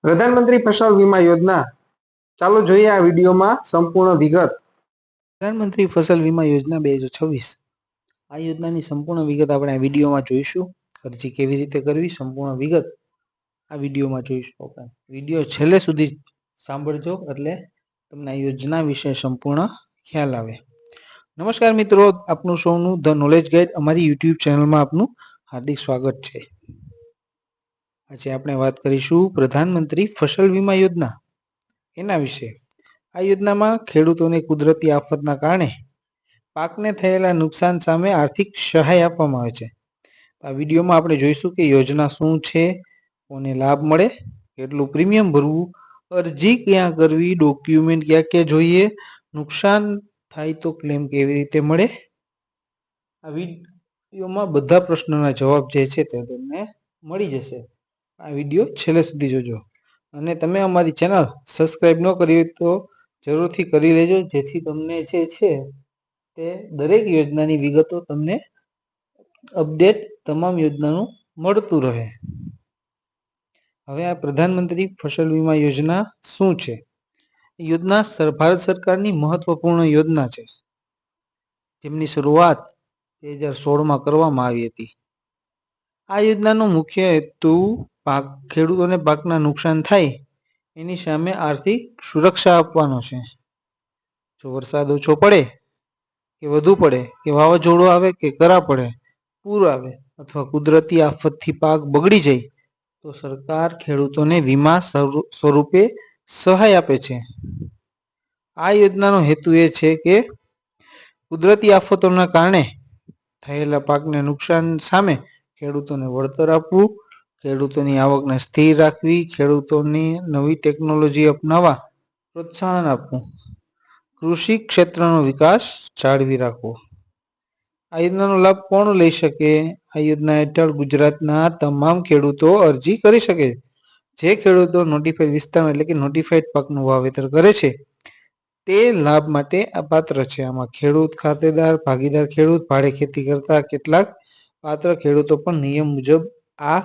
પ્રધાનમંત્રી ફસલ વીમા યોજના ચાલો જોઈએ આ વિડીયોમાં સંપૂર્ણ વિગત। પ્રધાનમંત્રી ફસલ વીમા યોજના 2026 આ યોજનાની સંપૂર્ણ વિગત આપણે આ વિડીયોમાં જોઈશું। અરજી કેવી રીતે કરવી સંપૂર્ણ વિગત આ વિડીયોમાં જોઈશું। આપણે વિડીયો છેલ્લે સુધી સાંભળજો એટલે તમને આ યોજના વિશે સંપૂર્ણ ખ્યાલ આવે। નમસ્કાર મિત્રો, આપનું સૌનું ધ નોલેજ ગાઈડ અમારી યુટ્યુબ ચેનલમાં આપનું હાર્દિક સ્વાગત છે। આજે આપણે વાત કરીશું પ્રધાનમંત્રી ફસલ વીમા યોજના એના વિશે। આ યોજનામાં ખેડૂતોને કુદરતી આફતના કારણે પાકને થયેલા નુકસાન સામે આર્થિક સહાય આપવામાં આવે છે। આ વિડીયોમાં આપણે જોઈશું કે યોજના શું છે, કોને લાભ મળે, કેટલું પ્રીમિયમ ભરવું, અરજી ક્યાં કરવી, ડોક્યુમેન્ટ ક્યાં ક્યાં જોઈએ, નુકસાન થાય તો ક્લેમ કેવી રીતે મળે। આ વિડીયોમાં બધા પ્રશ્નોના જવાબ જે છે તે તમને મળી જશે। આ વિડીયો છેલ્લે સુધી જોજો અને તમે અમારી ચેનલ સબસ્ક્રાઇબ ન કરી હોય તો જરૂરથી કરી લેજો, જેથી તમને જે છે તે દરેક યોજનાની વિગતો તમને અપડેટ તમામ યોજનાનું મળતું રહે। હવે આ પ્રધાનમંત્રી ફસલ વીમા યોજના શું છે? યોજના ભારત સરકારની મહત્વપૂર્ણ યોજના છે, જેમની શરૂઆત 2016માં કરવામાં આવી હતી। આ યોજનાનો મુખ્ય હેતુ ખેડૂતોને પાકના નુકસાન થાય એની સામે આર્થિક સુરક્ષા આપવાનો છે। જો વરસાદ ઓછો પડે કે વધુ પડે, કે વાવાઝોડું આવે કે કરા પડે, પૂર આવે અથવા કુદરતી આફતથી પાક બગડી જાય તો સરકાર ખેડૂતોને વીમા સ્વરૂપે સહાય આપે છે। આ યોજનાનો હેતુ એ છે કે કુદરતી આફતોના કારણે થયેલા પાકને નુકસાન સામે ખેડૂતોને વળતર આપવું, ખેડૂતોની આવકને સ્થિર રાખવી, ખેડૂતોની નવી ટેકનોલોજી અપનાવવા પ્રોત્સાહન આપવું, કૃષિ ક્ષેત્રનો વિકાસ જાળવી રાખવો। આ યોજનાનો લાભ કોણ લઈ શકે? આ યોજના હેઠળ ગુજરાતના તમામ ખેડૂતો અરજી કરી શકે। જે ખેડૂતો નોટિફાઈડ વિસ્તારમાં એટલે કે નોટિફાઈડ પાકનું વાવેતર કરે છે તે લાભ માટે આ પાત્ર છે। આમાં ખેડૂત, ખાતેદાર, ભાગીદાર ખેડૂત, ભાડે ખેતી કરતા કેટલાક પાત્ર ખેડૂતો પણ નિયમ મુજબ આ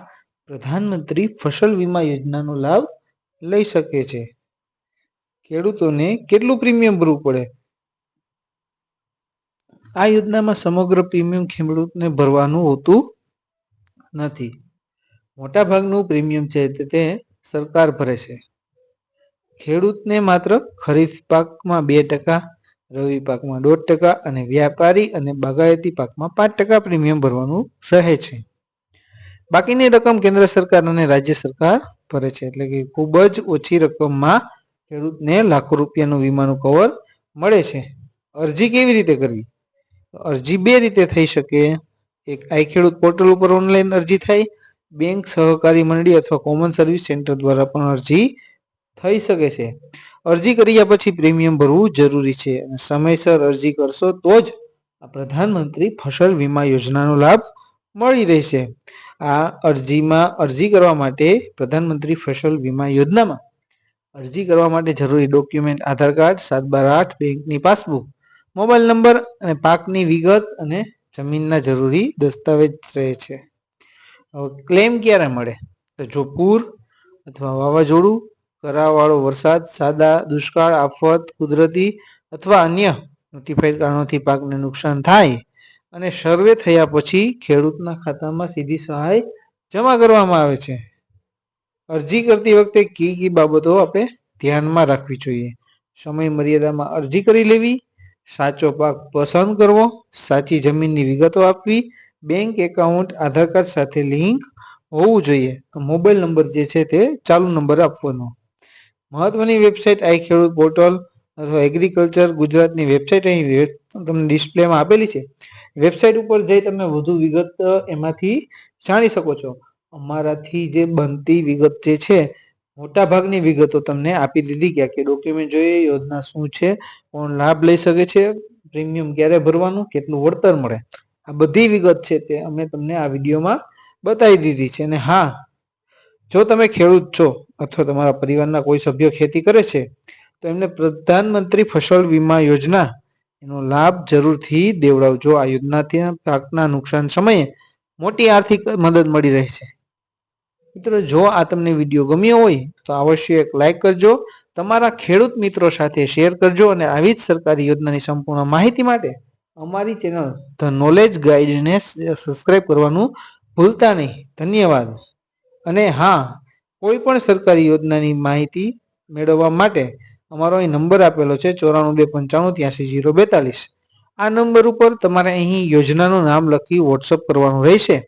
પ્રધાનમંત્રી ફસલ વીમા યોજનાનો લાભ લઈ શકે છે। ખેડૂતોને કેટલું પ્રીમિયમ ભરવું પડે? આ યોજનામાં સમગ્ર પ્રીમિયમ ખેડૂતને ભરવાનું હોતું નથી। મોટા ભાગનું પ્રીમિયમ છે તે સરકાર ભરે છે। ખેડૂતને માત્ર ખરીફ પાકમાં 2%, રવિ પાકમાં 1.5% અને વ્યાપારી અને બાગાયતી પાકમાં 5% પ્રીમિયમ ભરવાનું રહે છે। બાકીની રકમ કેન્દ્ર સરકાર અને રાજ્ય સરકાર ભરે છે। એટલે કે ખૂબ જ ઓછી રકમમાં ખેડૂતને લાખો રૂપિયાનું વીમાનું કવર મળે છે। અરજી કેવી રીતે કરવી? અરજી બે રીતે થઈ શકે। એક, આઈ ખેડૂત પોર્ટલ ઉપર ઓનલાઈન અરજી થાય, બેંક, સહકારી મંડળી અથવા કોમન સર્વિસ સેન્ટર દ્વારા પણ અરજી થઈ શકે છે। અરજી કર્યા પછી પ્રીમિયમ ભરવું જરૂરી છે અને સમયસર અરજી કરશો તો જ આ પ્રધાનમંત્રી ફસલ વીમા યોજનાનો લાભ મળી રહેશે। આ અરજી કરવા માટે પ્રધાનમંત્રી ફસલ વીમા યોજનામાં અરજી કરવા માટે જરૂરી ડોક્યુમેન્ટ આધાર કાર્ડ, 7/8 બેંકની પાસબુક, મોબાઈલ નંબર અને પાકની વિગત અને જમીનના જરૂરી દસ્તાવેજ રહે છે। હવે ક્લેમ ક્યારે મળે? તો જો પૂર અથવા વાવાઝોડું, કરાવાળો વરસાદ, સાદા દુષ્કાળ, આફત, કુદરતી અથવા અન્ય નોટિફાઈડ કારણોથી પાકને નુકસાન થાય અને સર્વે થયા પછી ખેડૂતના ખાતામાં સીધી સહાય જમા કરવામાં આવે છે। અરજી કરતી વખતે કઈ બાબતો આપણે ધ્યાનમાં રાખવી જોઈએ? સમય મર્યાદામાં અરજી કરી લેવી, સાચો પાક પસંદ કરવો, સાચી જમીનની વિગતો આપવી, બેંક એકાઉન્ટ આધાર કાર્ડ સાથે લિંક હોવું જોઈએ, મોબાઈલ નંબર જે છે તે ચાલુ નંબર આપવાનો। મહત્વની વેબસાઇટ આઈ ખેડૂત પોર્ટલ અથવા એગ્રીકલ્ચર ગુજરાતની વેબસાઇટ અહીં તમને ડિસ્પ્લેમાં આપેલી છે। વેબસાઇટ ઉપર જઈ તમે વધુ વિગત એમાંથી જાણી શકો છો। અમારાથી જે બનતી વિગત જે છે, મોટા ભાગની વિગતો તમને આપી દીધી કે ડોક્યુમેન્ટ જોઈએ, યોજના શું છે, કોણ લાભ લઈ શકે છે, પ્રીમિયમ ક્યારે ભરવાનું, કેટલું વળતર મળે, આ બધી વિગત છે તે અમે તમને આ વિડીયોમાં બતાવી દીધી છે। અને હા, જો તમે ખેડૂત છો અથવા તમારા પરિવારના કોઈ સભ્ય ખેતી કરે છે તો એમને પ્રધાનમંત્રી ફસલ વીમા યોજના એનો લાભ જરૂરથી દેવડાવજો। આ યોજનાથી પાકના નુકસાન સમયે મોટી આર્થિક મદદ મળી રહે છે। મિત્રો, જો આ તમને વિડીયો ગમ્યો હોય તો અવશ્ય એક લાઈક કરજો, તમારા ખેડૂત મિત્રો સાથે શેર કરજો અને આવી જ સરકારી યોજનાની સંપૂર્ણ માહિતી માટે અમારી ચેનલ ધ નોલેજ ગાઈડને સબસ્ક્રાઇબ કરવાનું ભૂલતા નહીં. ધન્યવાદ. અને હા, કોઈ પણ સરકારી યોજનાની માહિતી મેળવવા માટે અમારો અહીં નંબર આપેલો છે 9425583042. આ નંબર ઉપર તમારે અહીં યોજનાનું નામ લખી વોટ્સઅપ કરવાનું રહેશે.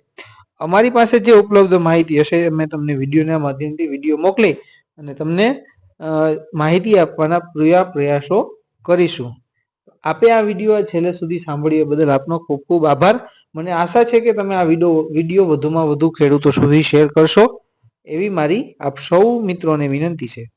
અમારી પાસે જે ઉપલબ્ધ માહિતી હશે અમે તમને વિડીયોના માધ્યમથી વિડીયો મોકલી અને તમને માહિતી આપવાના પ્રયાસો કરીશું. આપે આ વિડીયો છેલ્લે સુધી સાંભળ્યા બદલ આપનો ખૂબ ખૂબ આભાર. મને આશા છે કે તમે આ વિડીયો વધુમાં વધુ ખેડૂતો સુધી શેર કરશો એવી મારી આપ સૌ મિત્રોને વિનંતી છે.